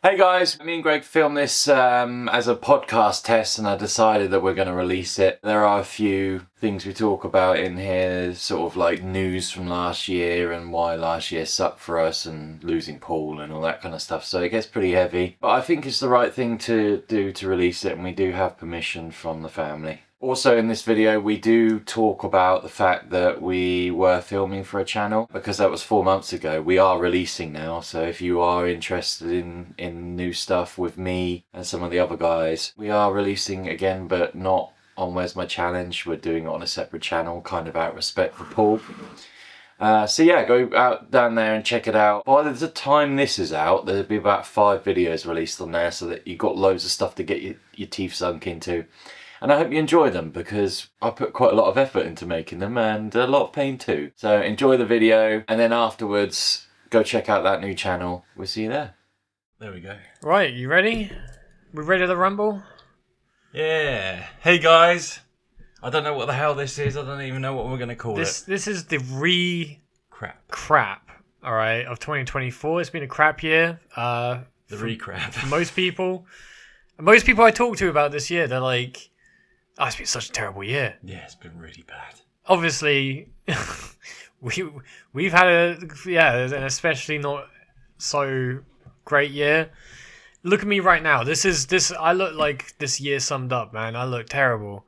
Hey guys, me and Greg filmed this as a podcast test and I decided that we're going to release it. There are a few things we talk about in here, sort of like news from last year and why last year sucked for us and losing Paul and all that kind of stuff. So it gets pretty heavy, but I think it's the right thing to do to release it, and we do have permission from the family. Also in this video we do talk about the fact that we were filming for a channel because that was 4 months ago. We are releasing now, so if you are interested in new stuff with me and some of the other guys, we are releasing again, but not on Where's My Challenge. We're doing it on a separate channel, kind of out of respect for Paul. So yeah, go out down there and check it out. By the time this is out, there'll be about 5 videos released on there so that you've got loads of stuff to get your teeth sunk into. And I hope you enjoy them because I put quite a lot of effort into making them and a lot of pain too. So enjoy the video and then afterwards go check out that new channel. We'll see you there. There we go. Right, you ready? We ready to rumble? Yeah. Hey guys. I don't know what the hell this is. I don't even know what we're going to call it. This is the crap, all right, of 2024. It's been a crap year. The recrap. For most people I talk to about this year, they're like, oh, it's been such a terrible year. Yeah, it's been really bad. Obviously, we've had an especially not so great year. Look at me right now. I look like this year summed up, man. I look terrible.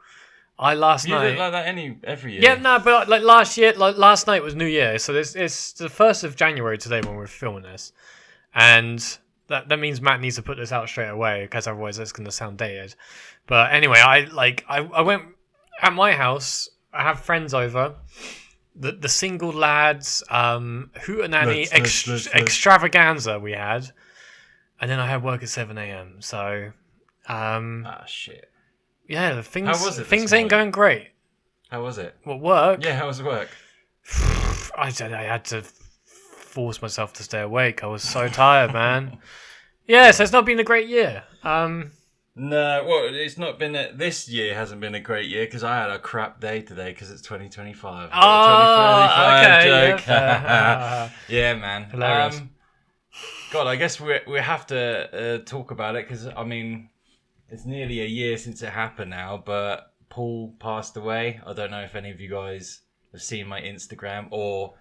You look like that every year. Yeah, no, but like last night was New Year, so it's the 1st of January today when we're filming this, and that means Matt needs to put this out straight away because otherwise it's going to sound dated. But anyway, I went at my house. I have friends over. The single lads hootenanny extravaganza we had, and then I had work at 7 a.m. So shit. Yeah, How was it? Things ain't going great. How was it? What, work? Yeah, how was work? I had to force myself to stay awake. I was so tired, man. Yeah, so it's not been a great year. No, well, it's not been. This year hasn't been a great year because I had a crap day today because it's 2025. Oh, okay. Joke. Yeah, man. Hilarious. God, I guess we have to talk about it because I mean, it's nearly a year since it happened now. But Paul passed away. I don't know if any of you guys have seen my Instagram or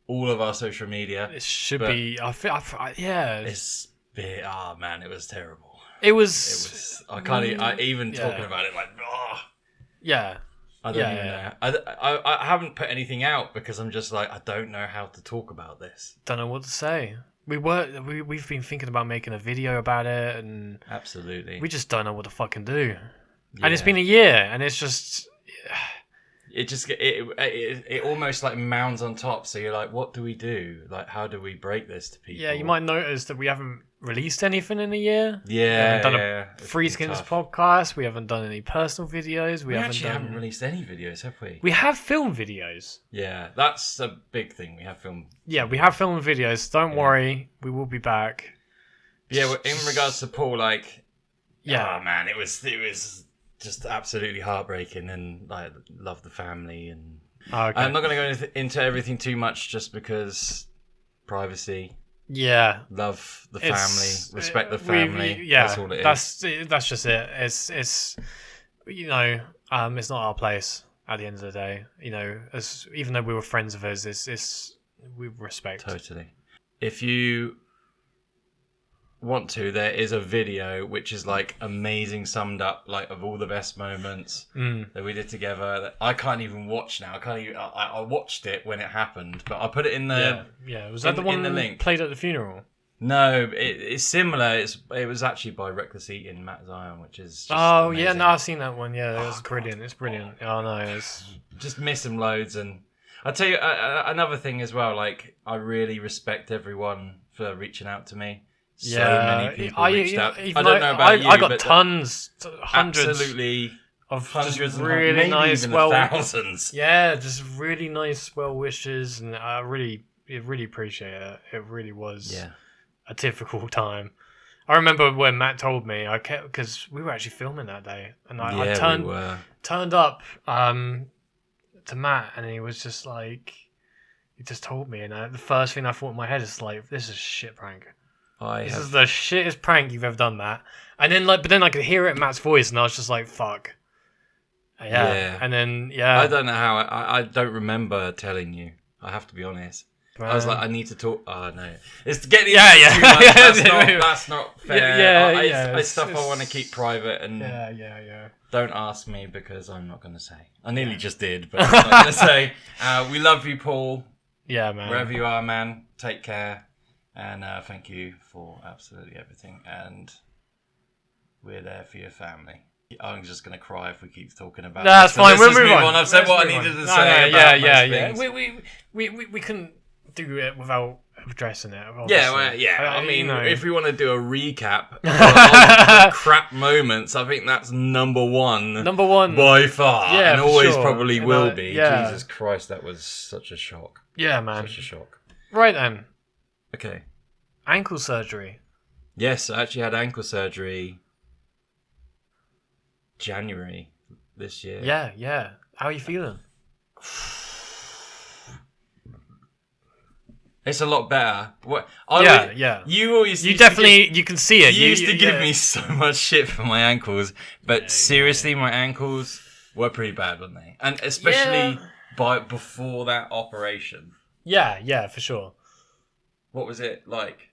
all of our social media. It should be. Yeah. It's been. Oh man, it was terrible. It was. I can't even talking about it like. Oh. Yeah. I don't even know. I haven't put anything out because I'm just like I don't know how to talk about this. Don't know what to say. We've been thinking about making a video about it, and absolutely, we just don't know what to fucking do. Yeah. And it's been a year, and it's just. It almost like mounds on top. So you're like, what do we do? Like, how do we break this to people? Yeah, you might notice that we haven't released anything in a year. Yeah, we haven't done a Free Skins podcast. We haven't done any personal videos. We haven't released any videos, have we? We have film videos. Yeah, that's a big thing. We have film. Yeah, we have film videos. Don't worry, we will be back. Yeah, well, in regards to Paul, like, yeah, oh man, it was just absolutely heartbreaking, and I love the family, and I'm not going to go into everything too much just because privacy. Yeah, love the family, respect the family. That's all it is. That's just it. It's it's not our place at the end of the day. You know, even though we were friends of his, it's we respect totally. If you want to, there is a video which is like amazing, summed up like of all the best moments that we did together that I can't even watch now. I watched it when it happened, but I put it in the was that the one in the link played at the funeral? No, it's similar. It was actually by Reckless Eating, Matt Zion, which is just amazing. Yeah, no, I've seen that one. Yeah, it was brilliant. It's brilliant. Oh no, it's just miss him loads. And I'll tell you another thing as well. Like, I really respect everyone for reaching out to me. So many people reached out. I don't know about you, I got tons, hundreds, absolutely, of hundreds, really maybe nice, even thousands. Yeah, just really nice well wishes, and I really appreciate it. It really was a difficult time. I remember when Matt told me, because we were actually filming that day, and I turned up to Matt, and he was just like, he just told me, and the first thing I thought in my head is like, this is a shit prank. This is the shittest prank you've ever done, Matt. And then but then I could hear it in Matt's voice, and I was just like, fuck. Yeah. And then I don't know how. I don't remember telling you. I have to be honest. I was like, I need to talk. Oh no, it's getting too much. That's not fair. It's stuff I want to keep private, and don't ask me because I'm not going to say. I nearly just did, but I'm not going to say. We love you, Paul. Yeah, man. Wherever you are, man. Take care, and thank you for absolutely everything. And we're there for your family. I'm just going to cry if we keep talking about. That's fine. We'll move on. I've said what I needed to say. Yeah. We couldn't do it without addressing it. Obviously. I mean, if we want to do a recap of the crap moments, I think that's number one by far. Yeah, and always probably will be. Yeah. Jesus Christ, that was such a shock. Yeah, man. Such a shock. Right then. Okay. Ankle surgery. Yes, I actually had ankle surgery January this year. Yeah. How are you feeling? It's a lot better. You always you can see it. You used to give me so much shit for my ankles, but seriously, my ankles were pretty bad, weren't they? And especially before that operation. Yeah, for sure. What was it like?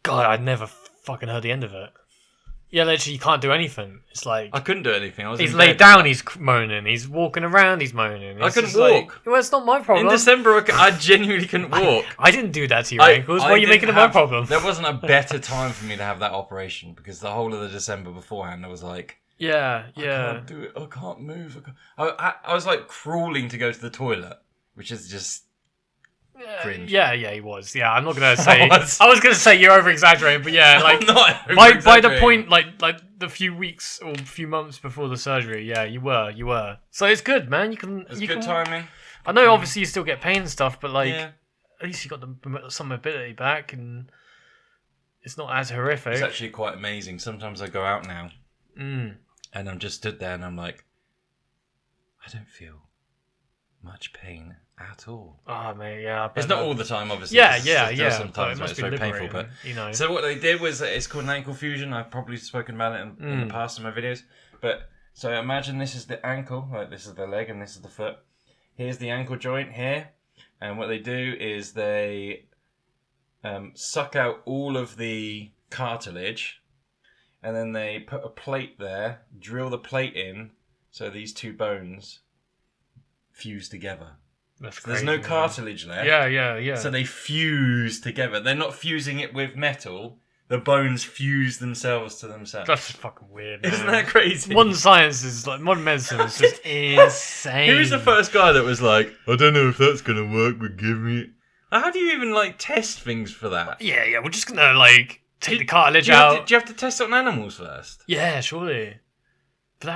God, I'd never fucking heard the end of it. Yeah, literally, you can't do anything. It's like I couldn't do anything. He's laid down. He's moaning. He's walking around. He's moaning. I couldn't walk. Well, it's not my problem. In December, I genuinely couldn't walk. I didn't do that to your ankles. Why are you making it my problem? There wasn't a better time for me to have that operation because the whole of the December beforehand, I was like, I can't do it. I can't move. I was like crawling to go to the toilet, which is just. Cringe. Yeah, he was. Yeah, I'm not gonna say. I was gonna say you're over exaggerating, but yeah, like by the point, like the few weeks or few months before the surgery, yeah, you were. So it's good, man. It's good timing. I know, obviously, you still get pain and stuff, but like at least you got some mobility back, and it's not as horrific. It's actually quite amazing. Sometimes I go out now, and I'm just stood there, and I'm like, I don't feel much pain at all. Oh mate, yeah. It's not all the time, obviously. Yeah. Sometimes it's very painful, but So what they did was it's called an ankle fusion. I've probably spoken about it in the past in my videos. But so imagine this is the ankle, like this is the leg, and this is the foot. Here's the ankle joint here, and what they do is they suck out all of the cartilage, and then they put a plate there, drill the plate in, so these two bones fuse together. That's crazy, there's no cartilage left. Yeah. So they fuse together. They're not fusing it with metal. The bones fuse themselves to themselves. That's fucking weird, man. Isn't that crazy? Modern science is like modern medicine is just insane. Who was the first guy that was like, I don't know if that's gonna work, but give me. How do you even like test things for that? Yeah. We're just gonna like take the cartilage out. Do you have to test it on animals first? Yeah, surely. But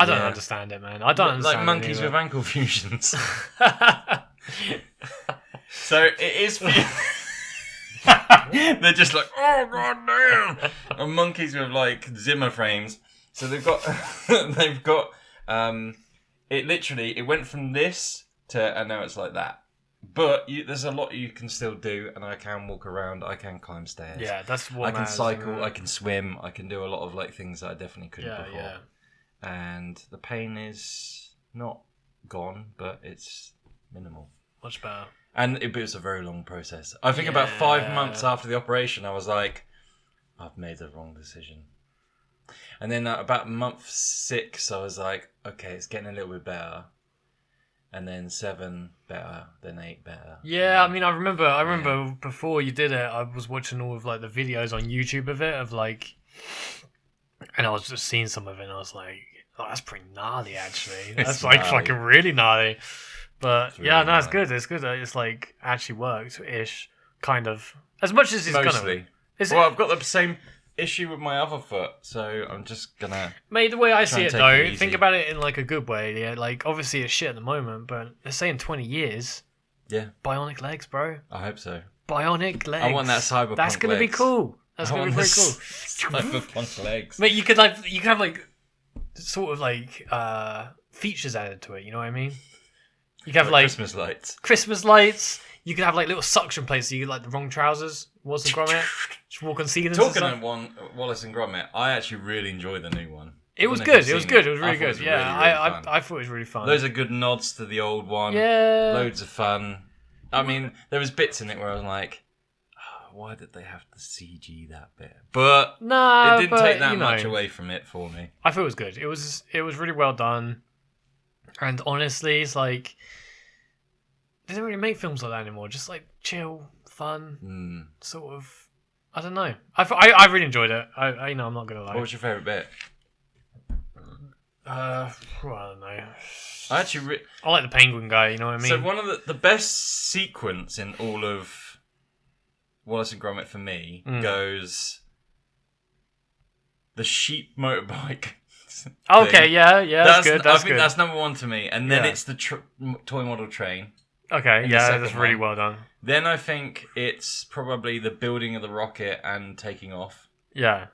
I don't understand it, man. I don't understand like monkeys with ankle fusions. So it is. They're just like, oh god damn, and monkeys with like Zimmer frames. So they've got, it literally went from this to, and now it's like that. But there's a lot you can still do, and I can walk around, I can climb stairs. Yeah, that's what I can cycle, I can swim, I can do a lot of like things that I definitely couldn't before. Yeah. And the pain is not gone, but it's minimal. Much better. And it was a very long process. I think about 5 months after the operation, I was like, I've made the wrong decision. And then about month 6, I was like, okay, it's getting a little bit better. And then 7 better, then 8 better. Yeah, I mean, I remember before you did it, I was watching all of like the videos on YouTube of it, of like, and I was just seeing some of it, and I was like, oh, that's pretty gnarly, actually. That's like fucking really gnarly. But it's really gnarly. It's good. It's good that it's like actually worked-ish, kind of. As much as it's mostly. I've got the same issue with my other foot, so I'm just gonna. Mate, the way I see it though, think about it in like a good way. Yeah, like obviously it's shit at the moment, but let's say in 20 years, bionic legs, bro. I hope so. Bionic legs. I want that cyberpunk. That's gonna be cool. That's gonna be very cool. Cyberpunk legs. Mate, you could have like sort of like features added to it. You know what I mean? You could have like Christmas lights. Christmas lights. you could have like little suction plates so you get like the wrong trousers. Wallace and Gromit. Just walk on ceilings. Talking of Wallace and Gromit, I actually really enjoyed the new one. It was good. It was good. It was really good. Yeah, I thought it was really fun. Those are good nods to the old one. Yeah. Loads of fun. I mean, there was bits in it where I was like, oh, why did they have to CG that bit? But it didn't take that much away from it for me. I thought it was good. It was really well done. And honestly, it's like they don't really make films like that anymore. Just like chill, fun, sort of. I don't know. I really enjoyed it. I'm not gonna lie. What was your favourite bit? I don't know. I actually I like the penguin guy. You know what I mean? So one of the best sequence in all of Wallace and Gromit for me goes the sheep motorbike. Okay, yeah, that's good. I think that's number one to me, and then it's the toy model train. Okay, yeah, that's really well done. Then I think it's probably the building of the rocket and taking off. Yeah.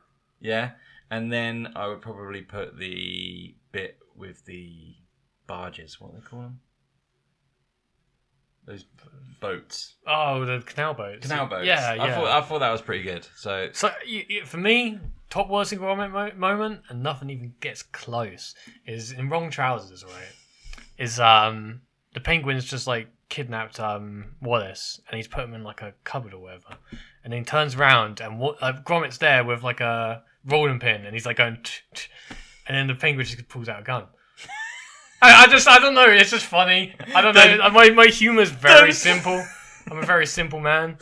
And then I would probably put the bit with the barges. What do they call them? Those boats. Oh, the canal boats. Yeah. I thought that was pretty good. So for me, top Wallace and Gromit moment, and nothing even gets close, is in Wrong Trousers, right? Is the penguin's just like kidnapped Wallace, and he's put him in like a cupboard or whatever, and then he turns around and Gromit's there with like a rolling pin, and he's like going, and then the penguin just pulls out a gun. I don't know. It's just funny. I don't know. My humor's very simple. I'm a very simple man.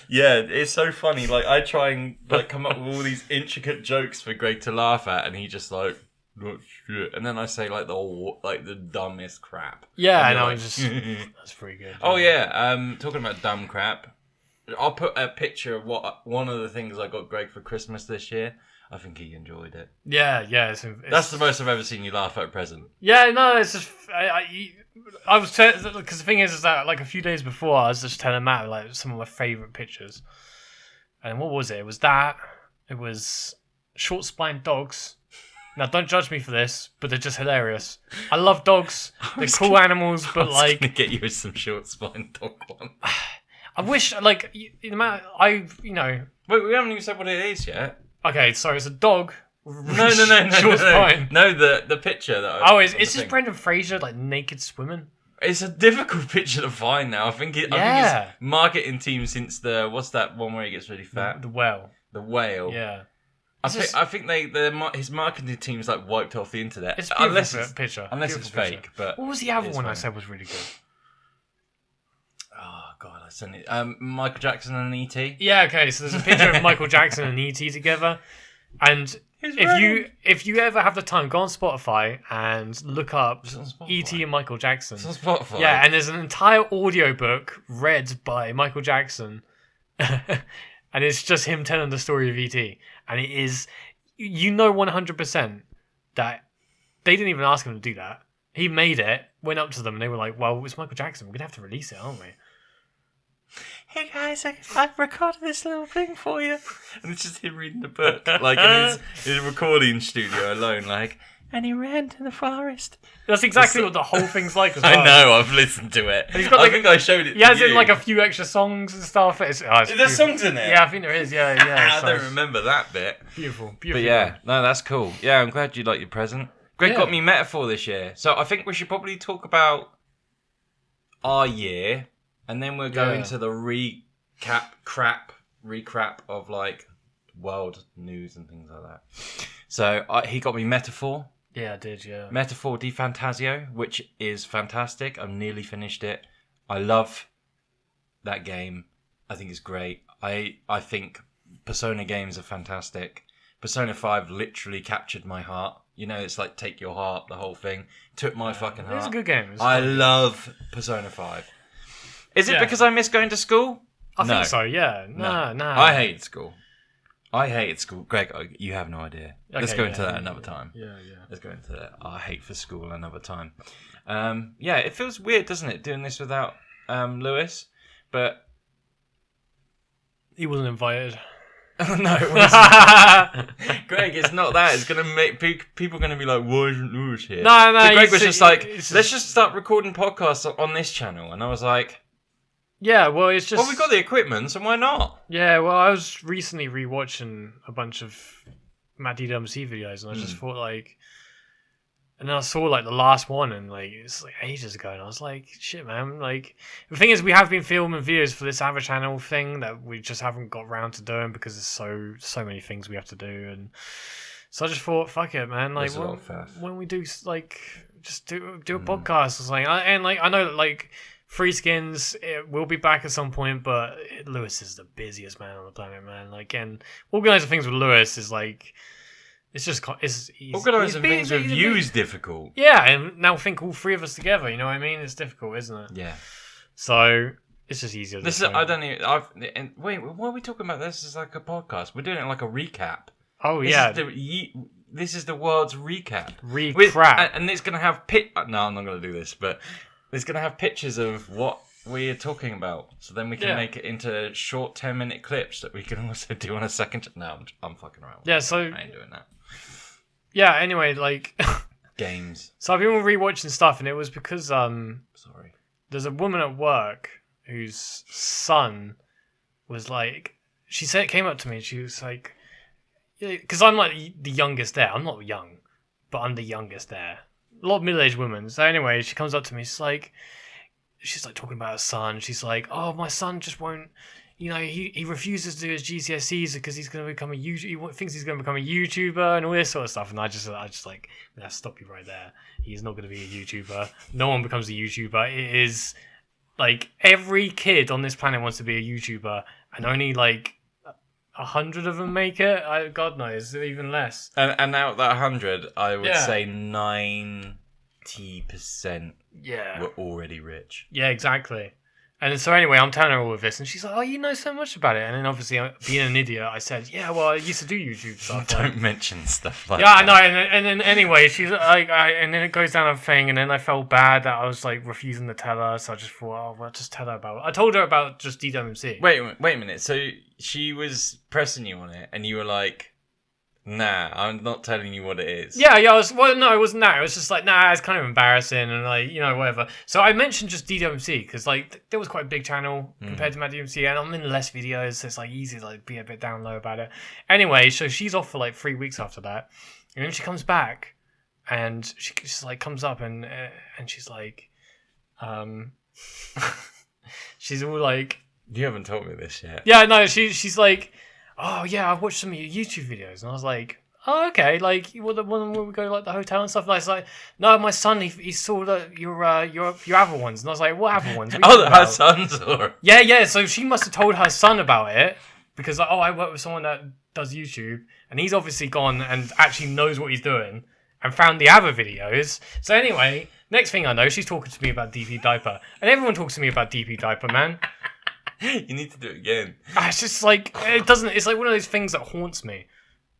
Yeah, it's so funny. Like I try and like come up with all these intricate jokes for Greg to laugh at, and he just like, oh, shit. And then I say like the dumbest crap. Yeah, I know. Like, that's pretty good. Oh yeah. Talking about dumb crap, I'll put a picture of one of the things I got Greg for Christmas this year. I think he enjoyed it. Yeah. That's the most I've ever seen you laugh at a present. Yeah, no, it's just I was because the thing is that like a few days before I was just telling Matt like some of my favourite pictures, and what was it? It was short splined dogs. Now don't judge me for this, but they're just hilarious. I love dogs. They're cool animals, but I was gonna get you some short splined dog one. I wish like Matt. Wait, we haven't even said what it is yet. Okay, so it's a dog. No. Short spine. No, the picture that. It's just Brendan Fraser like naked swimming. It's a difficult picture to find now. I think it's marketing team since what's that one where he gets really fat? The whale. The whale. Yeah. I think his marketing team's like wiped off the internet. It's a beautiful picture. Unless it's fake. But what was the other one I said was really good? Oh god, I sent it. Michael Jackson and E.T. Yeah, okay. So there's a picture of Michael Jackson and E.T. together, and if you ever have the time, go on Spotify and look up E.T. and Michael Jackson. It's on Spotify. Yeah, and there's an entire audiobook read by Michael Jackson, and it's just him telling the story of E.T. And it is, 100% that they didn't even ask him to do that. He made it, went up to them, and they were like, well, it's Michael Jackson. We're going to have to release it, aren't we? Hey guys, I've recorded this little thing for you. And it's just him reading the book. Like in his recording studio alone, like, and he ran to the forest. That's exactly what the whole thing's like as well. I know, I've listened to it. I think I showed it to you. He has like a few extra songs and stuff. There's songs in it? Yeah, I think there is, yeah. I don't remember that bit. Beautiful. But yeah, no, that's cool. Yeah, I'm glad you like your present. Greg got me Metaphor this year. So I think we should probably talk about our year, and then we'll go into the recap of like world news and things like that. So he got me Metaphor. Yeah, I did, yeah. Metaphor di Fantasio, which is fantastic. I've nearly finished it. I love that game. I think it's great. I think Persona games are fantastic. Persona 5 literally captured my heart. You know, it's like Take Your Heart, the whole thing. Took my fucking heart. It's a good game. I love Persona 5. Is it because I miss going to school? I think so, yeah. No. I hated school. Greg, you have no idea. Okay, let's go into that another time. Yeah. Let's go into that. I hate for school another time. It feels weird, doesn't it, doing this without Lewis? But he wasn't invited. Oh, no, it wasn't. Greg, it's not that. It's going to make people going to be like, why isn't Lewis here? No. But Greg was just like, let's just start recording podcasts on this channel. And I was like, Yeah, well, it's just... Well, we've got the equipment, so why not? Yeah, well, I was recently rewatching a bunch of Matt DWMC videos, and I just thought, like... And then I saw, like, the last one, and, like, it's, like, ages ago, and I was like, shit, man. Like, the thing is, we have been filming videos for this other channel thing that we just haven't got around to doing because there's so many things we have to do, and... So I just thought, fuck it, man. Like, when we do, like, just do a podcast or something. And, like, I know that, like... Free Skins, it will be back at some point, but Lewis is the busiest man on the planet, man. Like, and organising things with Lewis is like, it's just, organising things with you is difficult. Yeah, and now think all three of us together, you know what I mean? It's difficult, isn't it? Yeah. So, it's just easier. I don't even, wait, why are we talking about this as like a podcast? We're doing it like a recap. Oh, yeah. This is the world's recap. Recap. And it's going to have no, I'm not going to do this, but... It's going to have pictures of what we're talking about. So then we can make it into short 10-minute clips that we can also do on a second... No, I'm fucking around. Yeah, so... I ain't doing that. Yeah, anyway, like... Games. So I've been rewatching stuff, and it was because... Sorry. There's a woman at work whose son was like... She came up to me, and she was like... Because I'm like the youngest there. I'm not young, but I'm the youngest there. A lot of middle-aged women. So anyway, she comes up to me. She's like talking about her son. She's like, "Oh, my son just won't. You know, he refuses to do his GCSEs because he's going to become a He thinks he's going to become a YouTuber and all this sort of stuff." And I just like, let's stop you right there. He's not going to be a YouTuber. No one becomes a YouTuber. It is like every kid on this planet wants to be a YouTuber, and only like 100 of them make it. God knows, even less. And out of that 100, I would say 90% were already rich. Yeah, exactly. And so anyway, I'm telling her all of this, and she's like, "Oh, you know so much about it." And then obviously, being an idiot, I said, "Yeah, well, I used to do YouTube stuff." Don't mention stuff like that. Yeah, I know. And then anyway, she's like, and then it goes down a thing, and then I felt bad that I was like refusing to tell her, so I just thought, oh, well, just tell her about it. I told her about just DWMC. Wait a minute. So she was pressing you on it, and you were like, "Nah, I'm not telling you what it is." Yeah, it wasn't that. It was just like, nah, it's kind of embarrassing and like, you know, whatever. So I mentioned just DWMC because like there was quite a big channel compared to my DWMC, and I'm in less videos, so it's like easy to like be a bit down low about it. Anyway, so she's off for like 3 weeks after that, and then she comes back, and she just like comes up and she's like, she's all like, "You haven't told me this yet." Yeah, no, she's like, "Oh yeah, I've watched some of your YouTube videos," and I was like, "Oh okay, like the one where we go to like the hotel and stuff." And I was like, "No, my son he saw your other ones," and I was like, "What other ones?" Her son saw it. Yeah. So she must have told her son about it because like, I work with someone that does YouTube, and he's obviously gone and actually knows what he's doing and found the other videos. So anyway, next thing I know, she's talking to me about DP Diaper, and everyone talks to me about DP Diaper, man. You need to do it again. It's just like it's like one of those things that haunts me.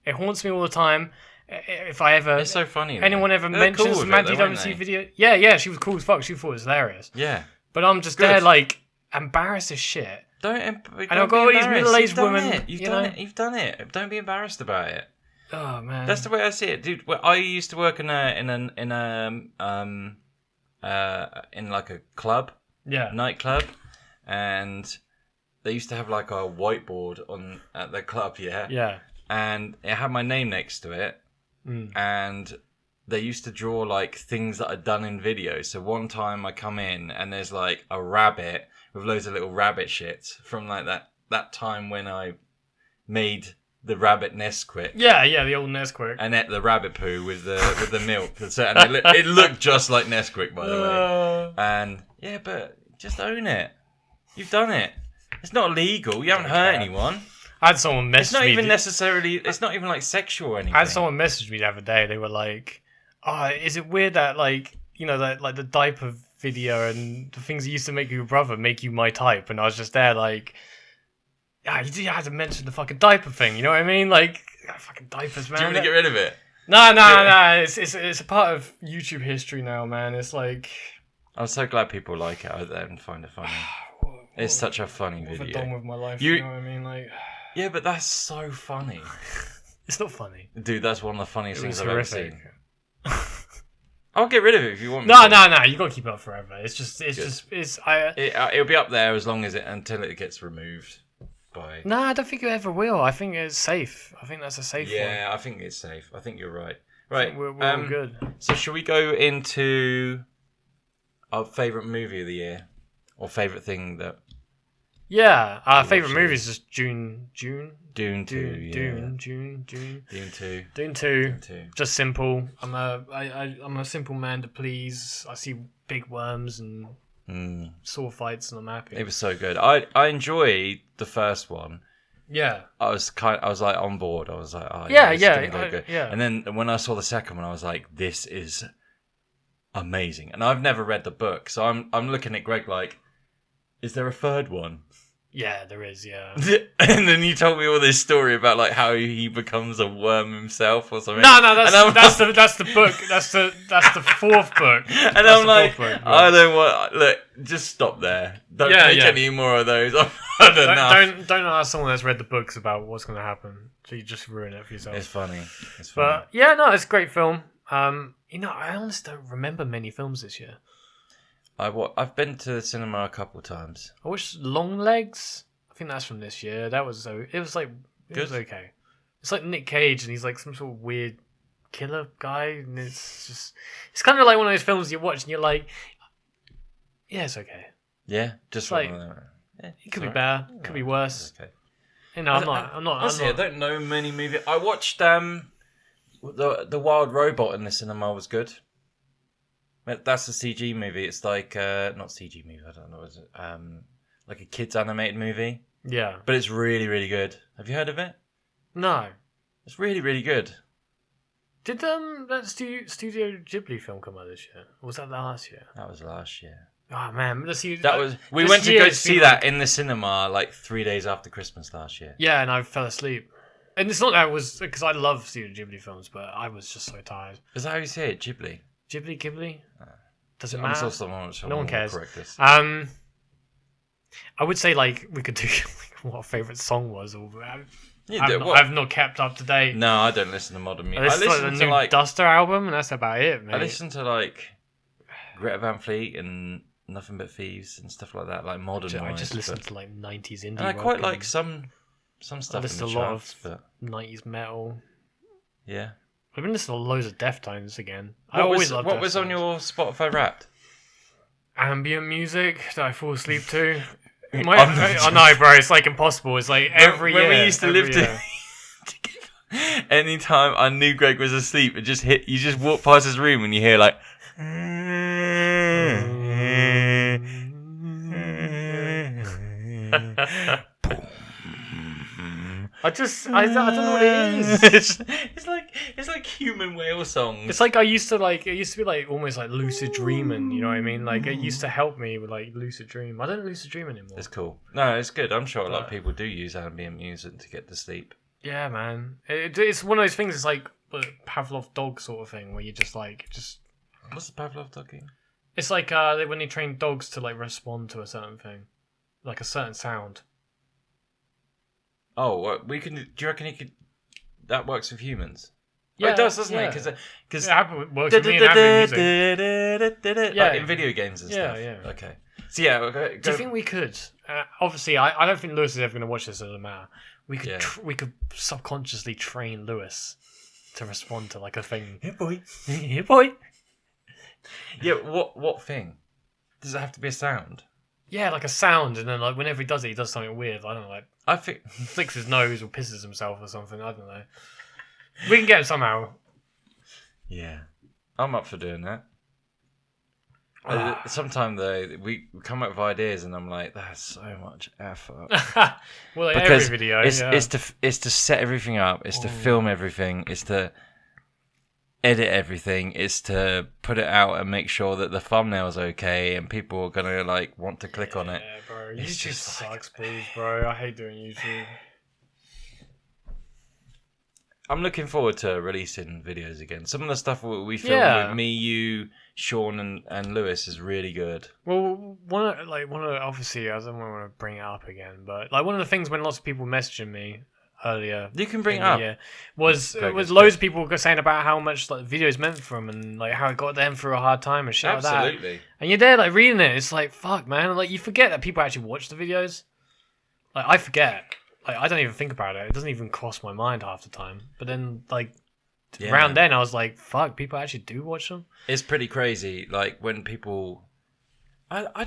It haunts me all the time. If I ever, it's so funny. Anyone ever mentions cool Matt DWMC video? Yeah, she was cool as fuck. She thought it was hilarious. Yeah, but I'm just there like embarrassed as shit. Don't and I've got all these middle-aged women. You've done it. Don't be embarrassed about it. Oh man, that's the way I see it, dude. Well, I used to work in like a club, nightclub, and they used to have like a whiteboard at the club, and it had my name next to it, and they used to draw like things that I'd done in videos. So one time I come in and there's like a rabbit with loads of little rabbit shits from like that time when I made the rabbit Nesquik. Yeah, the old Nesquik. And ate the rabbit poo with the milk. And it looked just like Nesquik, by the way. And yeah, but just own it. You've done it. It's not illegal. You haven't hurt anyone. I had someone message me. It's not even like sexual or anything. I had someone message me the other day. They were like, "Oh, is it weird that like, you know, that like the diaper video and the things that used to make your brother make you my type?" And I was just there like, "Yeah, you had to mention the fucking diaper thing." You know what I mean? Like, fucking diapers, man. Do you want to get rid of it? No. It's a part of YouTube history now, man. It's like, I'm so glad people like it out there and find it funny. It's such a funny video. What have I done with my life? You know what I mean? Like, yeah, but that's so funny. It's not funny, dude. That's one of the funniest things I've ever seen. I'll get rid of it if you want me No, to. no. You gotta keep it up forever. It'll be up there until it gets removed by. No, I don't think it ever will. I think it's safe. I think that's a safe one. Yeah, I think it's safe. I think you're right. Right, we're all good. So, should we go into our favorite movie of the year, or favorite thing that? Yeah, our favorite movie is just Dune 2. Dune 2. Just simple. I'm a simple man to please. I see big worms and sword fights, and I'm happy. It was so good. I enjoyed the first one. Yeah. I was like on board. I was like, oh yeah. It's gonna go good. Yeah. And then when I saw the second one, I was like, this is amazing. And I've never read the book, so I'm looking at Greg like, is there a third one? Yeah, there is, yeah. And then you told me all this story about like how he becomes a worm himself or something. No, that's the book. That's the fourth book. And I'm like, I don't want. Look, just stop there. Don't make any more of those. Don't ask someone that's read the books about what's going to happen. So you just ruin it for yourself. It's funny. But yeah, no, it's a great film. I honestly don't remember many films this year. I've been to the cinema a couple of times. I watched Long Legs. I think that's from this year. It was okay. It's like Nick Cage, and he's like some sort of weird killer guy, and it's kind of like one of those films you watch and you're like, yeah, it's okay. Yeah, just like it could be better, it could be worse. Okay. I'm not. Honestly, I don't know many movies. I watched the Wild Robot in the cinema was good. That's a CG movie. It's like not CG movie. I don't know. Is it like a kids animated movie? Yeah, but it's really, really good. Have you heard of it? No. It's really, really good. Did that Studio Ghibli film come out this year? Or was that last year? That was last year. Oh man, we went to go see that in the cinema like 3 days after Christmas last year. Yeah, and I fell asleep. And it's not that it was because I love Studio Ghibli films, but I was just so tired. Is that how you say it? Ghibli. Ghibli? Doesn't matter. No one cares. I would say like we could do what our favourite song was. I've not kept up to date. No, I don't listen to modern music. I listen to the new Duster album, and that's about it, mate. I listen to like Greta Van Fleet and Nothing But Thieves and stuff like that, like modern. I just listen to like 90s indie. And I quite like some stuff. I listen to a lot of 90s metal. Yeah. I've been listening to loads of Deftones again. What was on your Spotify Wrapped? Ambient music that I fall asleep to. I know, bro. It's like impossible. It's like every year. When we used to live together, anytime I knew Greg was asleep, you just walk past his room and you hear like. I don't know what it is. It's like human whale songs. It's like it used to be like almost like lucid dreaming, you know what I mean? Like it used to help me with like lucid dream. I don't lucid dream anymore. It's cool. No, it's good. I'm sure a lot of people do use ambient music to get to sleep. Yeah, man. It's one of those things. It's like Pavlov dog sort of thing where you just. What's the Pavlov dog game? It's like when they train dogs to like respond to a certain thing, like a certain sound. Oh, do you reckon he could? That works with humans. Yeah, it does, doesn't it? Because it works with me in music. Like in video games and stuff. Yeah. Okay. So yeah, go. Do you think we could? Obviously, I don't think Lewis is ever going to watch this. It doesn't matter. We could subconsciously train Lewis to respond to like a thing. Here, boy. Here, boy. Yeah. What thing? Does it have to be a sound? Yeah, like a sound, and then like whenever he does it, he does something weird. I don't know, like I think flicks his nose or pisses himself or something. I don't know. We can get him somehow. Yeah, I'm up for doing that. Sometimes though, we come up with ideas, and I'm like, that's so much effort. Well, like because every video, it's to set everything up, it's to film everything, it's to edit everything, is to put it out and make sure that the thumbnail's okay and people are gonna like want to click on it. Yeah, bro. YouTube sucks, please, bro. I hate doing YouTube. I'm looking forward to releasing videos again. Some of the stuff we filmed with me, you, Sean, and Lewis is really good. Well, obviously I don't want to bring it up again, but like one of the things when lots of people messaging me, earlier. You can bring it up. Year, was loads of people saying about how much like the videos meant for them and like how it got them through a hard time and shit like that. Absolutely. And you're there like reading it. It's like fuck, man. Like you forget that people actually watch the videos. Like I forget. Like I don't even think about it. It doesn't even cross my mind half the time. But then like around then I was like, fuck, people actually do watch them. It's pretty crazy. Like when people, I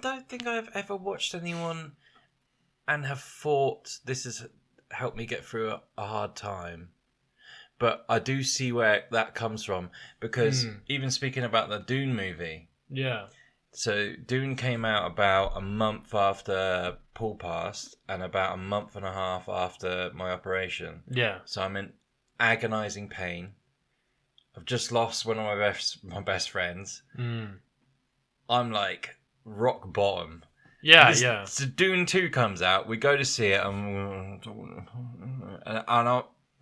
don't think I've ever watched anyone and have thought this has helped me get through a hard time. But I do see where that comes from because even speaking about the Dune movie. Yeah. So Dune came out about a month after Paul passed and about a month and a half after my operation. Yeah. So I'm in agonizing pain. I've just lost one of my best friends. I'm like rock bottom. Yeah, So Dune 2 comes out. We go to see it, and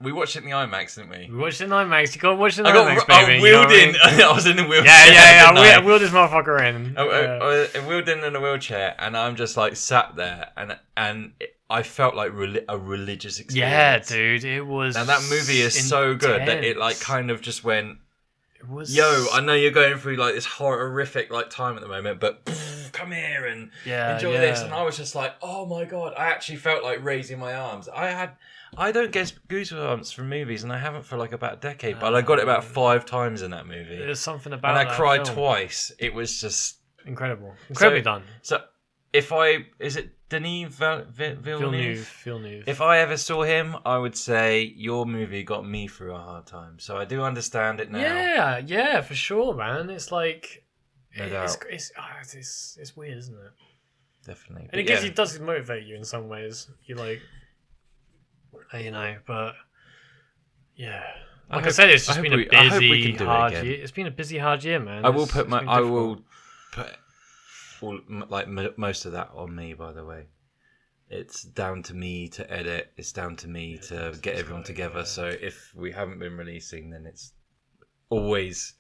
we watched it in the IMAX, didn't we? We watched it in IMAX. You got to watch it in IMAX, baby. I wheeled in. I was in a wheelchair. Yeah. I wheeled this motherfucker in. I wheeled in a wheelchair, and I'm just like sat there, and I felt like a religious experience. Yeah, dude, it was. And that movie is intense. So good that it like kind of just went. It was. Yo, I know you're going through like this horrific like time at the moment, but come here and enjoy this. And I was just like, oh my god, I actually felt like raising my arms. I don't get goosebumps from movies, and I haven't for like about a decade. But I got it about 5 times in that movie. There's something about and I cried film. Twice. It was just incredibly done. So, is it Denis Villeneuve? If I ever saw him, I would say your movie got me through a hard time. So I do understand it now. Yeah, for sure, man. It's like no doubt. It's weird, isn't it? Definitely. And it does motivate you in some ways. You like, you know, but yeah. Like I said, it's just been a busy, hard year. It's been a busy, hard year, man. I will put most of that on me, by the way. It's down to me to edit. It's down to me to get everyone together. Yeah. So if we haven't been releasing, then it's always...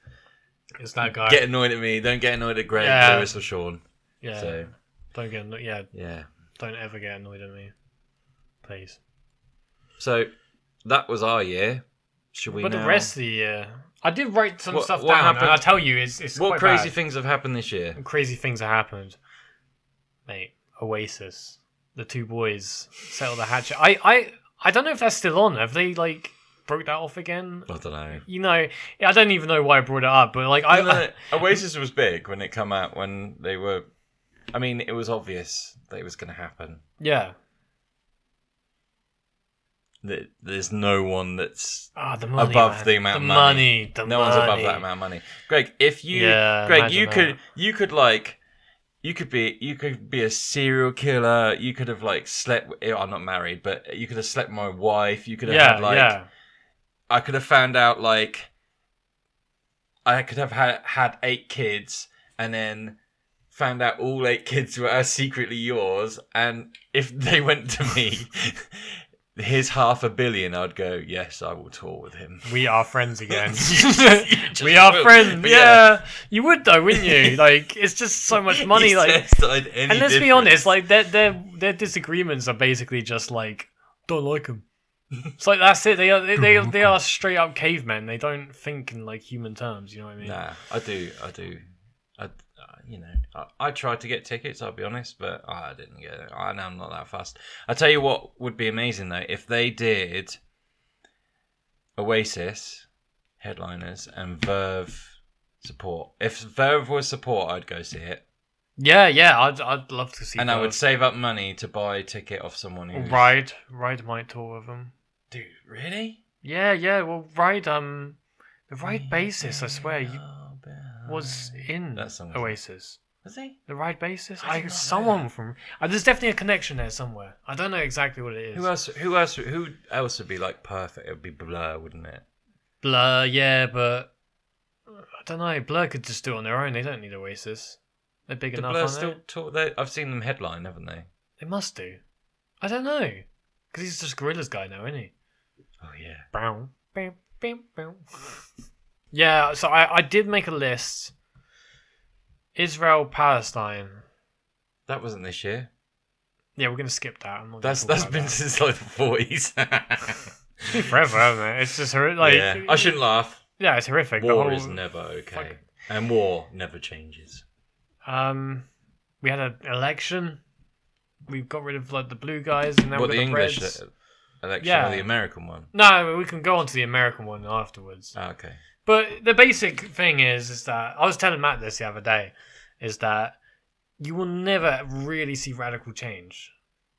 It's that guy. Get annoyed at me. Don't get annoyed at Greg, Lewis, or Sean. Yeah. So, don't get annoyed. Yeah. Yeah. Don't ever get annoyed at me. Please. So that was our year. Should we But the rest of the year... I did write some stuff down, happened? and I'll tell you, it's what quite crazy bad. things have happened this year? Crazy things have happened. Mate, Oasis. The 2 boys settled the hatchet. I don't know if that's still on. Have they, like, broke that off again? I don't know. You know, I don't even know why I brought it up, but, like, Oasis was big when it came out, when they were... I mean, it was obvious that it was going to happen. Yeah. There's no one that's the money, above man. the amount of money. No one's above that amount of money. Greg, you could be a serial killer. You could have like slept. I'm not married, but you could have slept with my wife. You could have I could have found out like I could have had 8 kids and then found out all 8 kids were secretly yours. And if they went to me. Here's $500 million. I'd go, yes, I will tour with him. We are friends again. We are friends. Yeah, you would though, wouldn't you? Like, it's just so much money. Like, and let's be honest, like their disagreements are basically just like, don't like him. It's like that's it. They are straight up cavemen. They don't think in like human terms. You know what I mean? Nah, I do. I tried to get tickets, I'll be honest, but I didn't get it. I know I'm not that fast. I'll tell you what would be amazing, though, if they did Oasis, headliners, and Verve support. If Verve was support, I'd go see it. Yeah, I'd love to see it. And Verve. I would save up money to buy a ticket off someone who... Ride might tour with them. Dude, really? Yeah, well, the Ride bassist, I swear, was in Oasis. Was he? The Ride bassist? Someone from... there's definitely a connection there somewhere. I don't know exactly what it is. Who else would be like perfect? It would be Blur, wouldn't it? Blur, yeah, but... I don't know. Blur could just do it on their own. They don't need Oasis. They're big enough, aren't they? Still tour? I've seen them headline, haven't they? They must do. I don't know. Because he's just Gorillaz guy now, isn't he? Oh, yeah. Bow, bow, bow, bow. Yeah, so I did make a list. Israel, Palestine. That wasn't this year. Yeah, we're gonna skip that. I'm not that's been since like the 40s. It's been forever, hasn't it? It's just like I shouldn't laugh. Yeah, it's horrific. War is never okay, and war never changes. We had an election. We got rid of like the blue guys, and now we're the English Reds. Election or the American one? No, we can go on to the American one afterwards. Oh, okay. But the basic thing is that I was telling Matt this the other day, is that you will never really see radical change,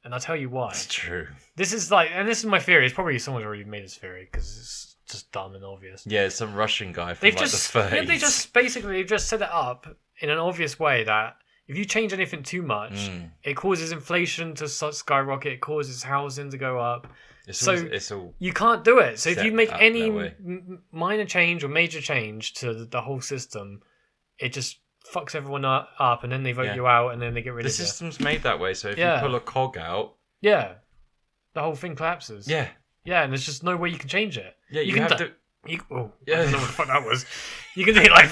and I'll tell you why. It's true. This is my theory. It's probably someone's already made this theory because it's just dumb and obvious. Yeah, it's some Russian guy from the 30s. Yeah, they just set it up in an obvious way that if you change anything too much, it causes inflation to skyrocket. It causes housing to go up. It's all you can't do it. So if you make any minor change or major change to the whole system, it just fucks everyone up, and then they vote you out, and then they get rid of it. The system's made that way, so if you pull a cog out, the whole thing collapses. Yeah, and there's just no way you can change it. Yeah, you have to. I don't know what the fuck that was. You can do like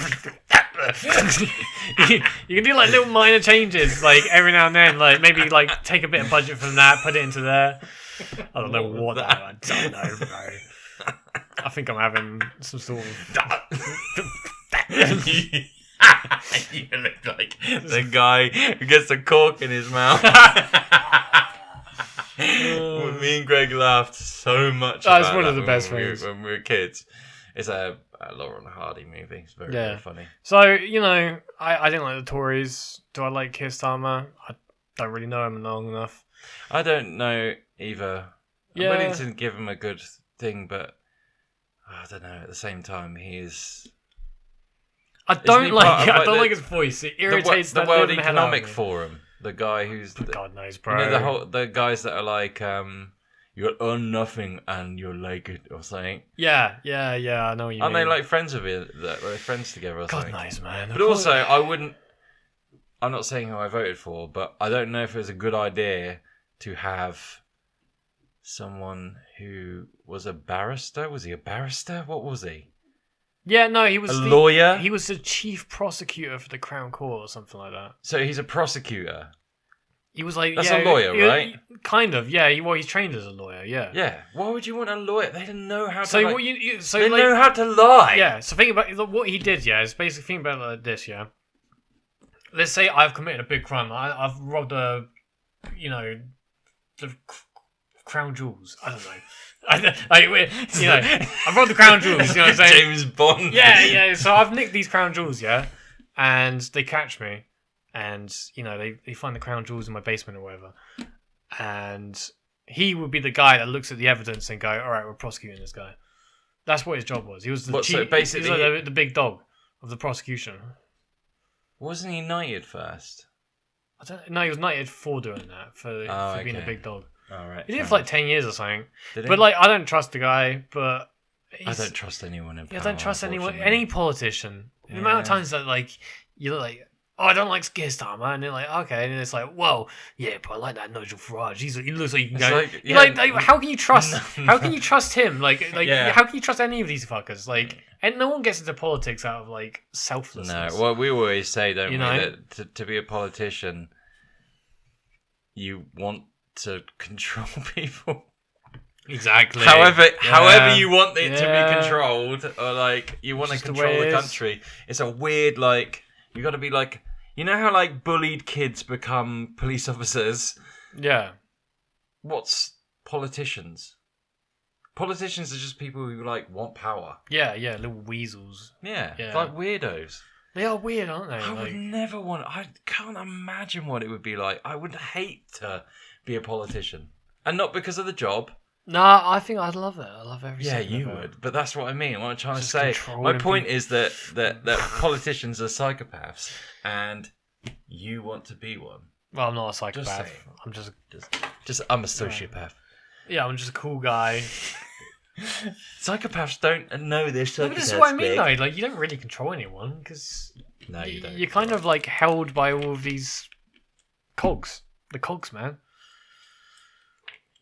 you can do like little minor changes, like every now and then, like maybe like take a bit of budget from that, put it into there. I don't know what that. I don't know, bro. I think I'm having some sort of. You look like the guy who gets a cork in his mouth. Me and Greg laughed so much. That's one of the best things when we were kids. It's a Laurel and Hardy movie. It's very, very funny. So I didn't like the Tories. Do I like Keir Starmer? I don't really know him long enough. I don't know either. I'm willing to give him a good thing, but I don't know. At the same time, he is. I don't like his voice. It irritates the World Economic Forum. The guy who's God knows, bro. You know, the guys that are like, you'll earn nothing and you'll like it or something. Yeah. I know what you mean. Aren't they like friends of it? That they're friends together or something? God knows, man. But also, I'm not saying who I voted for, but I don't know if it was a good idea to have someone who was a barrister. Was he a barrister? What was he? Yeah, no, he was a lawyer. He was the chief prosecutor for the Crown Court or something like that. So he's a prosecutor. He was like that's a lawyer, right? Kind of, yeah. He's trained as a lawyer, yeah. Yeah. Why would you want a lawyer? They didn't know how to. So they know how to lie. Yeah. So think about what he did. Yeah, is basically think about it like this. Yeah. Let's say I've committed a big crime. I've robbed the crown jewels. I don't know. I robbed the crown jewels. You know what I'm saying? James Bond. Yeah. So I've nicked these crown jewels, yeah, and they catch me, and they find the crown jewels in my basement or whatever, and he would be the guy that looks at the evidence and go, "All right, we're prosecuting this guy." That's what his job was. He was the chief. So basically, he was like the big dog of the prosecution. Wasn't he knighted first? No, he was knighted for doing that for being a big dog. All right. He did it for like 10 years or something. But I don't trust the guy. But I don't trust anyone in power. I don't trust any politician. The amount of times that you're like, oh, I don't like Keir Starmer, and they're like, okay, and it's like, whoa, yeah, but I like that Nigel Farage. He looks like you can go. How can you trust? How can you trust him? How can you trust any of these fuckers? And no one gets into politics out of selflessness. No, well, we always say, don't we, that to be a politician, you want to control people. Exactly. However you want it to be controlled, or you want to control the country. It's a weird you got to be how bullied kids become police officers. Yeah. What's politicians? Politicians are just people who want power. Yeah, little weasels. Yeah. Like weirdos. They are weird, aren't they? I would never want. I can't imagine what it would be like. I would hate to be a politician, and not because of the job. Nah, I think I'd love it. I love every. Yeah, you would, but that's what I mean. What I'm trying to say. My point is that politicians are psychopaths, and you want to be one. Well, I'm not a psychopath. I'm I'm a sociopath. Yeah, I'm just a cool guy. Psychopaths don't know they're psychopaths. But this is what I mean, though. You don't really control anyone because you don't. You're kind of held by all of these cogs. The cogs, man.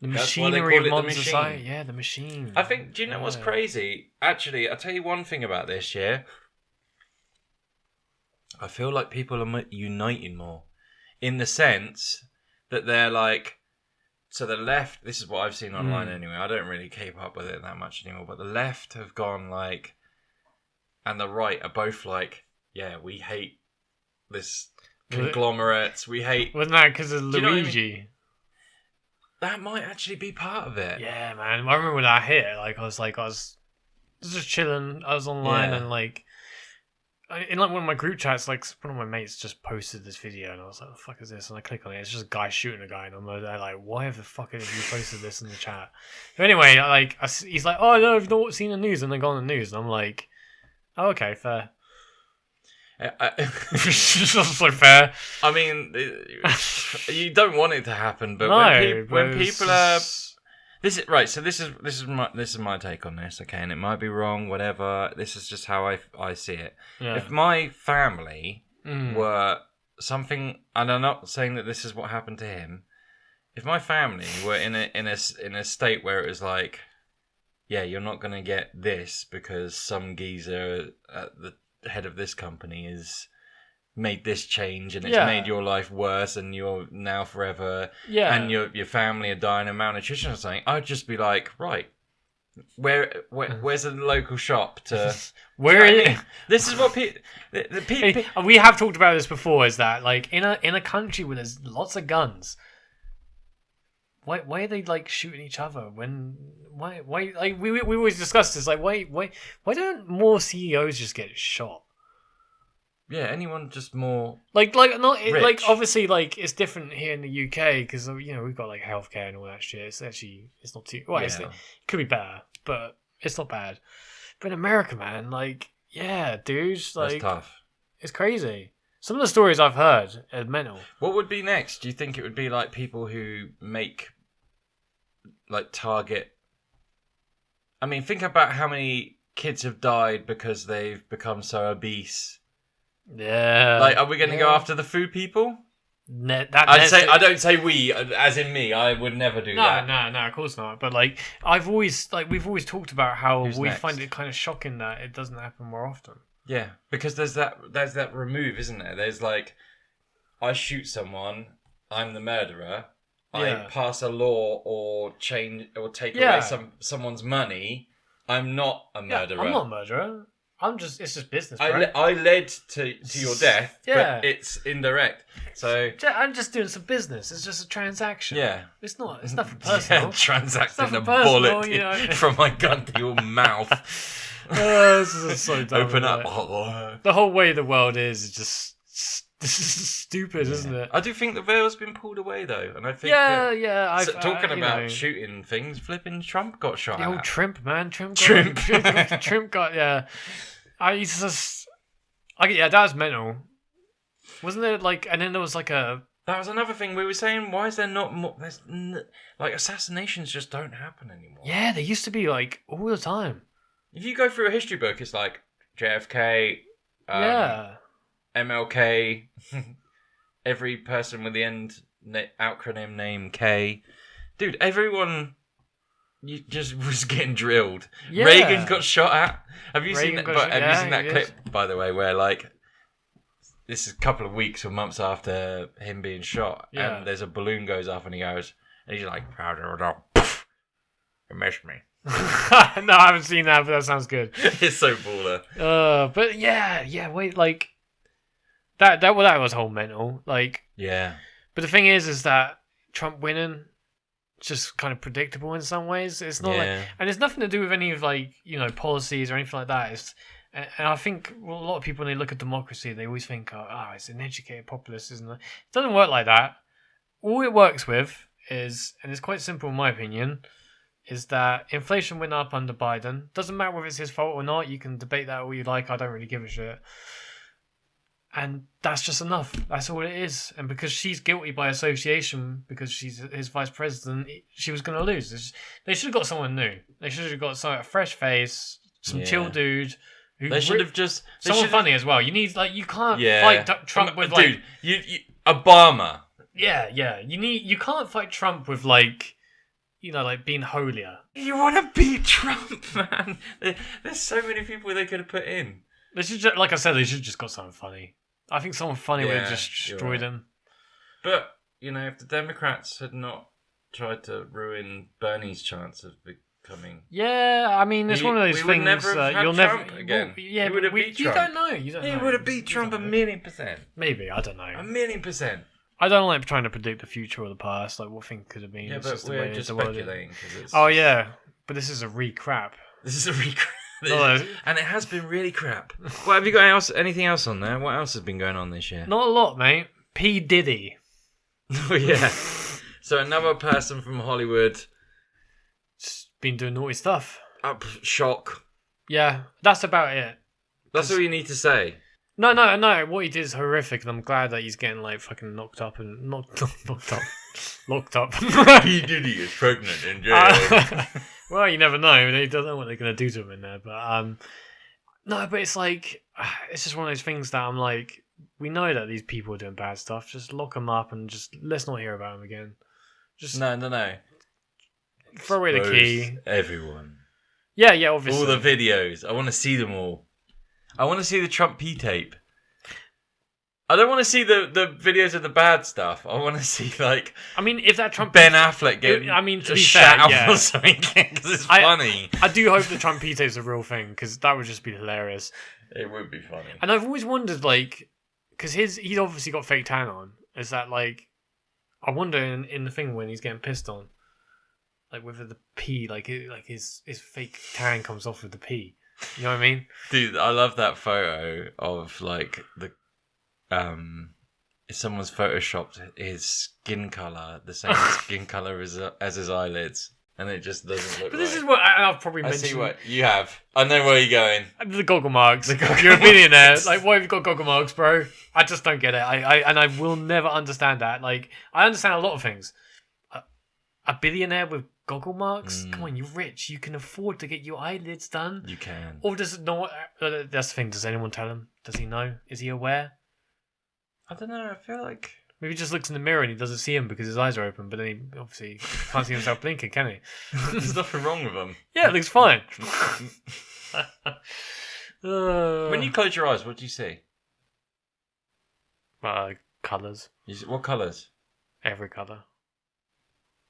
The machinery of modern society. Yeah, the machine. I think. Do you know what's crazy? Actually, I'll tell you one thing about this. Yeah, I feel like people are uniting more, in the sense that they're like, So the left, this is what I've seen online anyway. I don't really keep up with it that much anymore. But the left have gone like, and the right are both like, yeah, we hate this conglomerates. We hate. Wasn't that because of Luigi? You know what I mean? That might actually be part of it. Yeah, man. I remember when I hit it. Like I was just chilling. I was online and like. In like one of my group chats, like one of my mates just posted this video, and I was like, "What the fuck is this?" And I click on it. It's just a guy shooting a guy, and I'm like, "Why the fuck have you posted this in the chat?" So anyway, he's like, "Oh no, I've not seen the news," and I go on the news, and I'm like, "Oh, okay, fair." It's just so fair. I mean, you don't want it to happen, but when people are. This is right. So this is my take on this. Okay, and it might be wrong. Whatever. This is just how I see it. Yeah. If my family were something, and I'm not saying that this is what happened to him. If my family were in a state where it was like, yeah, you're not gonna get this because some geezer at the head of this company is. Made this change and it's made your life worse and you're now forever and your family are dying of malnutrition or something, I'd just be like, right, where's the local shop to this is what people we have talked about this before, is that like in a country where there's lots of guns, why are they like shooting each other why like we always discussed this, like why don't more CEOs just get shot? Yeah, anyone just more like not rich. Like obviously like it's different here in the UK because we've got like healthcare and all that shit. It's not too well. It could be better, but it's not bad. But in America, man, like dudes, like that's tough. It's crazy. Some of the stories I've heard are mental. What would be next? Do you think it would be like people who make like target? I mean, think about how many kids have died because they've become so obese. Yeah. Like, are we going to go after the food people? I don't say we, as in me. I would never do that. No, of course not. But like, we've always talked about how find it kind of shocking that it doesn't happen more often. Yeah, because there's that remove, isn't there? There's like, I shoot someone, I'm the murderer. I pass a law or change or take away someone's money. I'm not a murderer. I'm not a murderer. It's just business, bro. I led to your death, but it's indirect. So I'm just doing some business. It's just a transaction. Yeah. It's nothing personal. Transacting a bullet from my gun to your mouth. This is so dumb. Open up. The whole way the world is just stupid, isn't it? I do think the veil's been pulled away though, and I think talking about shooting things, flipping Trump got shot. The old Trimp, man, Trimp got that was mental, wasn't it? Like, and then there was like that was another thing we were saying. Why is there not more? Like assassinations just don't happen anymore. Yeah, they used to be like all the time. If you go through a history book, it's like JFK. MLK, every person with the end acronym name K. Dude, everyone just was getting drilled. Yeah. Reagan got shot at. Have you seen that? Have you seen that clip, by the way, where like this is a couple of weeks or months after him being shot, and there's a balloon goes up, and he's like, "You missed me." No, I haven't seen that, but that sounds good. It's so baller. But wait, like. That was whole mental, like But the thing is that Trump winning, just kind of predictable in some ways. It's not like, and it's nothing to do with any of like policies or anything like that. And I think a lot of people when they look at democracy, they always think, it's an educated populace, isn't it? It doesn't work like that. All it works with is, and it's quite simple in my opinion, is that inflation went up under Biden. Doesn't matter whether it's his fault or not. You can debate that all you like. I don't really give a shit. And that's just enough. That's all it is. And because she's guilty by association, because she's his vice president, she was going to lose. They should have got someone new. They should have got a fresh face, some chill dude. They should have just... Someone funny as well. You need, you can't fight Trump with, Dude, Obama. Yeah. You can't fight Trump with, being holier. You want to beat Trump, man. There's so many people they could have put in. They should just, like I said, they should have just got someone funny. I think someone funny would have just destroyed him. But, if the Democrats had not tried to ruin Bernie's chance of becoming. Yeah, I mean, it's one of those things you'll Trump never again. Well, yeah, he would have beat Trump. You don't know. He would have beat Trump 1,000,000%. Maybe, I don't know. 1,000,000%. I don't like trying to predict the future or the past, like what thing could have been. Yeah, it's but just we're just speculating. Yeah, but this is a re-crap. This is a re-crap. And it has been really crap. Well, have you got anything else on there? What else has been going on this year? Not a lot, mate. P. Diddy. Oh, yeah. So another person from Hollywood. Just been doing naughty stuff. Shock. Yeah, that's about it. That's all you need to say. No. What he did is horrific, and I'm glad that he's getting like fucking locked up. P. Diddy is pregnant in jail. Well, you never know. They don't know what they're gonna do to him in there, but no. But it's like it's just one of those things that I'm like, we know that these people are doing bad stuff. Just lock them up and just let's not hear about them again. Just no. Throw away the key. Everyone. Yeah, obviously. All the videos. I want to see them all. I want to see the Trump P tape. I don't want to see the videos of the bad stuff. I want to see I mean, if that Trump Ben Affleck getting to be shout fair, or something because it's funny. I do hope the Trump P tape is a real thing because that would just be hilarious. It would be funny. And I've always wondered because he's obviously got fake tan on. Is that I wonder in the thing when he's getting pissed on, whether the pee his fake tan comes off with the pee. You know what I mean? Dude, I love that photo of the if someone's photoshopped his skin color the same skin color as his eyelids, and it just doesn't look. But this is what I've probably mentioned. I see what you have. I know where you're going. The goggle marks. You're a billionaire. Why have you got goggle marks, bro? I just don't get it. I will never understand that. I understand a lot of things. A billionaire with goggle marks? Come on, you're rich. You can afford to get your eyelids done. You can. Or does no? That's the thing. Does anyone tell him? Does he know? Is he aware? I don't know. I feel like maybe he just looks in the mirror and he doesn't see him because his eyes are open. But then he obviously can't see himself blinking, can he? There's nothing wrong with him. Yeah, it looks fine. When you close your eyes, what do you see? Colours. What colours? Every colour.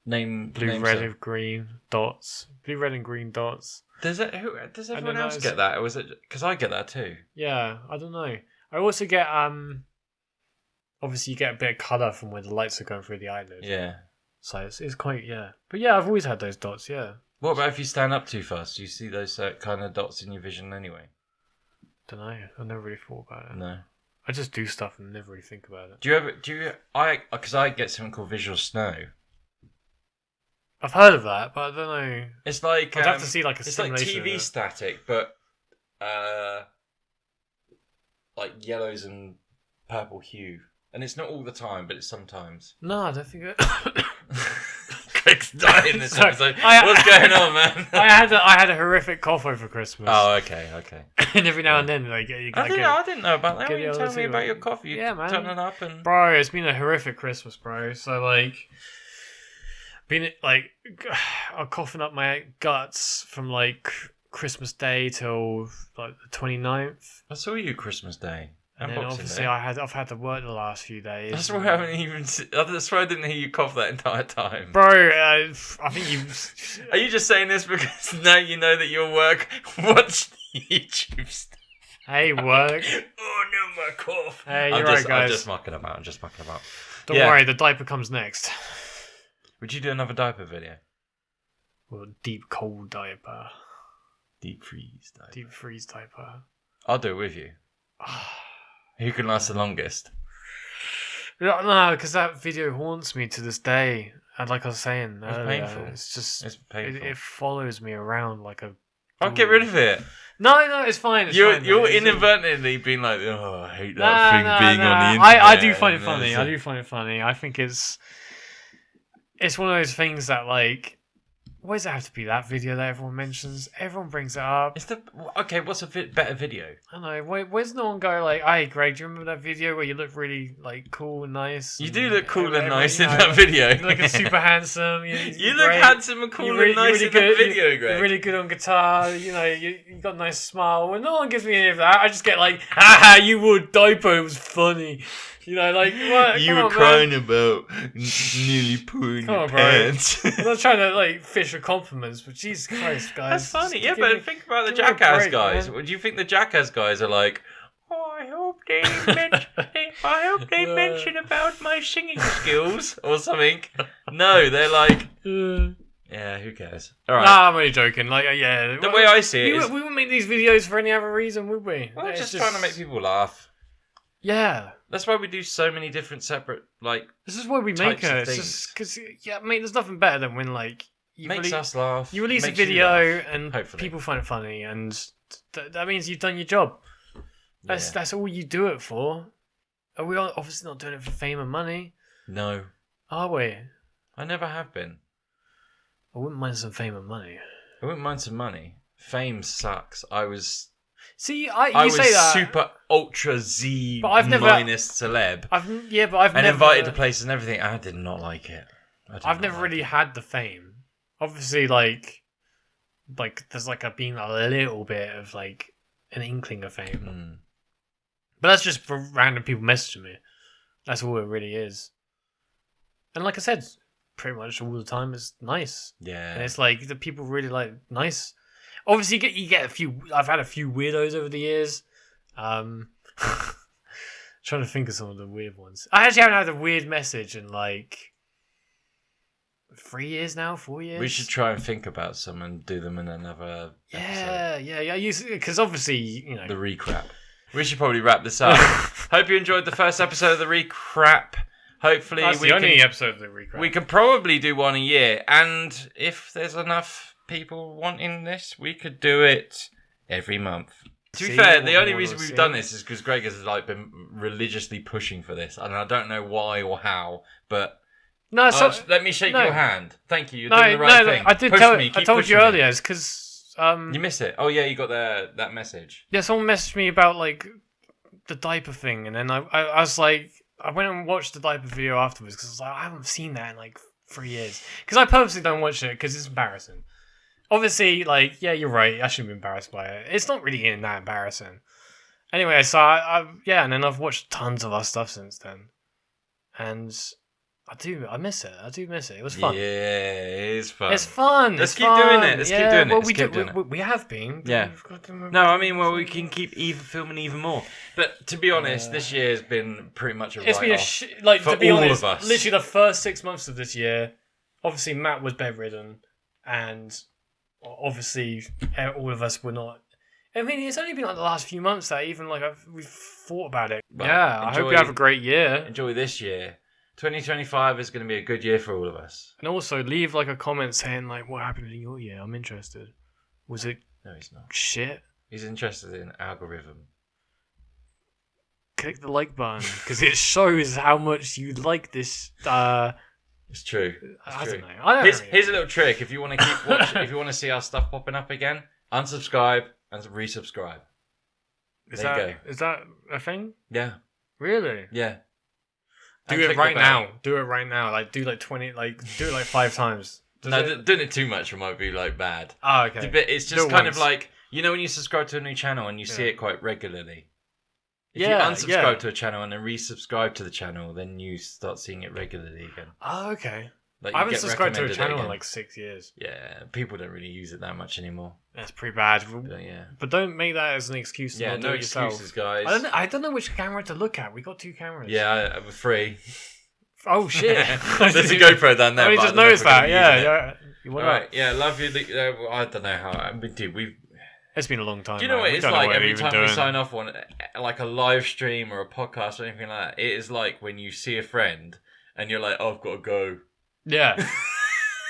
Name red, and green dots. Blue, red, and green dots. Does everyone else get that, or was it because I get that too? Yeah, I don't know. I also get obviously you get a bit of colour from where the lights are going through the eyelid. Yeah. So it's quite But yeah, I've always had those dots. Yeah. What about if you stand up too fast? Do you see those kind of dots in your vision anyway? Don't know. I never really thought about it. No. I just do stuff and never really think about it. Because I get something called visual snow. I've heard of that, but I don't know. It's like I'd have to see a it's simulation. It's like TV static, but yellows and purple hue, and it's not all the time, but it's sometimes. No, I don't think it. Craig's dying this episode. What's going on, man? I had a horrific cough over Christmas. Oh, okay. And every now and then, I didn't know about that. You tell me about your cough. You man. turn it up and. Bro, it's been a horrific Christmas, bro. So I'm coughing up my guts from Christmas Day till the 29th. I saw you Christmas Day. And then obviously I've had to work the last few days. That's why I haven't even. That's why I didn't hear you cough that entire time, bro. I think you. Are you just saying this because now you know that your work watch YouTube stuff? Hey, work. Oh no, my cough. Hey, you're right, guys. I'm just mucking about. Don't worry, the diaper comes next. Would you do another diaper video? Well, deep cold diaper. Deep freeze diaper. Deep freeze diaper. I'll do it with you. Who can last the longest? No, because that video haunts me to this day. And like I was saying earlier, painful. It's painful. It follows me around like a. I'll get rid of it. No, it's fine. You're inadvertently being like, I hate that thing being on the internet. I do find it funny. I think it's one of those things that why does it have to be that video that everyone mentions? Everyone brings it up. What's a better video? I don't know. Where's no one go hey Greg, do you remember that video where you look really cool and nice? You do look cool and nice in that video. You look super handsome. You look handsome and cool and nice in that video, Greg. You're really good on guitar. You got a nice smile. When no one gives me any of that, I just get haha, you wore a diaper. It was funny. You know, like what? You were crying about nearly pooing your pants. I'm not trying to like fish for compliments, but Jesus Christ, guys. That's funny. Yeah, but think about the Jackass guys. What do you think the Jackass guys are like? Oh, I hope they mention about my singing skills or something. No, they're like, yeah, who cares? All right. Nah, I'm only joking. Like, yeah. The way I see it, we wouldn't make these videos for any other reason, would we? We're just trying to make people laugh. Yeah. That's why we do so many different separate, like, this is why we make it. It's just because, yeah, mate, there's nothing better than when, like, makes us laugh. You release a video and people find it funny, and that means you've done your job. That's all you do it for. Are we obviously not doing it for fame and money? No. Are we? I never have been. I wouldn't mind some fame and money. I wouldn't mind some money. Fame sucks. I was say that. Super ultra Z minus celeb. I've never invited to places and everything. I did not like it. I've never really had the fame. Obviously, like there's been a little bit of like an inkling of fame. But that's just for random people messaging me. That's all it really is. And like I said, pretty much all the time it's nice. Yeah. And it's like the people really like nice. Obviously you get a few. I've had a few weirdos over the years. Trying to think of some of the weird ones. I actually haven't had a weird message in like 3 years now, 4 years. We should try and think about some and do them in another episode. Yeah. Because obviously, you know, the recrap. We should probably wrap this up. Hope you enjoyed the first episode of the recrap. Hopefully, that's the only episode of the recrap. We can probably do one a year, and if there's enough people wanting this, we could do it every month. To be fair, the only reason we've done this is because Greg has like been religiously pushing for this, and I don't know why or how, but. No, let me shake your hand. Thank you. You're doing the right thing. I told you earlier. It's because you missed it. Oh yeah, you got that message. Yeah, someone messaged me about like the diaper thing, and then I was like, I went and watched the diaper video afterwards because I was like, I haven't seen that in like 3 years. Because I purposely don't watch it because it's embarrassing. Obviously, like, yeah, you're right. I shouldn't be embarrassed by it. It's not really that embarrassing. Anyway, so and then I've watched tons of our stuff since then, and I miss it. I do miss it. It was fun. Yeah, it is fun. It's fun. Let's keep doing it. Let's keep doing it. We have been. Yeah. No, I mean, well, we can keep filming even more. But to be honest, this year has been pretty much a write-off. It's been for to be all honest, of us. Literally the first 6 months of this year, obviously Matt was bedridden, and obviously all of us were not. I mean, it's only been like the last few months that even like we've thought about it. But I hope you have a great year. Enjoy this year. 2025 is going to be a good year for all of us. And also, leave like a comment saying like, what happened in your year? I'm interested. Was it? No, he's not. Shit. He's interested in algorithm. Click the like button because it shows how much you like this. It's true. I don't know. Here's a little trick. If you want to keep watching, if you want to see our stuff popping up again, unsubscribe and resubscribe. There you go. Is that a thing? Yeah. Really? Yeah. Do it right now. Do it right now. Like do like 20. Like do it like 5 times. Doing it too much might be like bad. Oh, okay. But it's just kind of like, you know, when you subscribe to a new channel and you see it quite regularly. If you unsubscribe to a channel and then resubscribe to the channel, then you start seeing it regularly again. Oh, okay. Like I haven't subscribed to a channel in like 6 years. Yeah, people don't really use it that much anymore. That's pretty bad. But don't make that as an excuse. Yeah, no excuses, guys. I don't know which camera to look at. We got 2 cameras. Yeah, we're 3. Oh shit! There's a GoPro down there. I just noticed that. Yeah. All right. Yeah, love you. I don't know how. I mean, dude, It's been a long time. Do you know what it's like every time we sign off on like a live stream or a podcast or anything like that? It is like when you see a friend and you're like, "Oh, I've got to go." Yeah.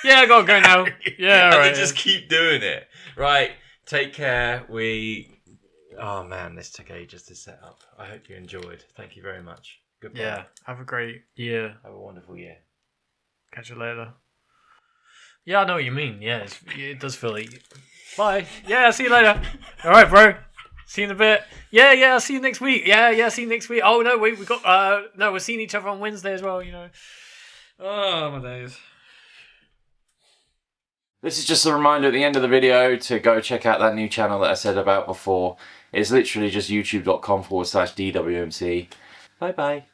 Yeah, I gotta go now. Yeah, and right. They just keep doing it. Right. Take care. Oh man, this took ages to set up. I hope you enjoyed. Thank you very much. Goodbye. Yeah. Have a great year. Have a wonderful year. Catch you later. Yeah, I know what you mean. Yeah, it does feel like. Bye. Yeah, I'll see you later. All right, bro. See you in a bit. Yeah, I'll see you next week. Yeah, see you next week. Oh no, wait, we got no, we're seeing each other on Wednesday as well. You know. Oh my days. This is just a reminder at the end of the video to go check out that new channel that I said about before. It's literally just youtube.com/DWMC. Bye bye.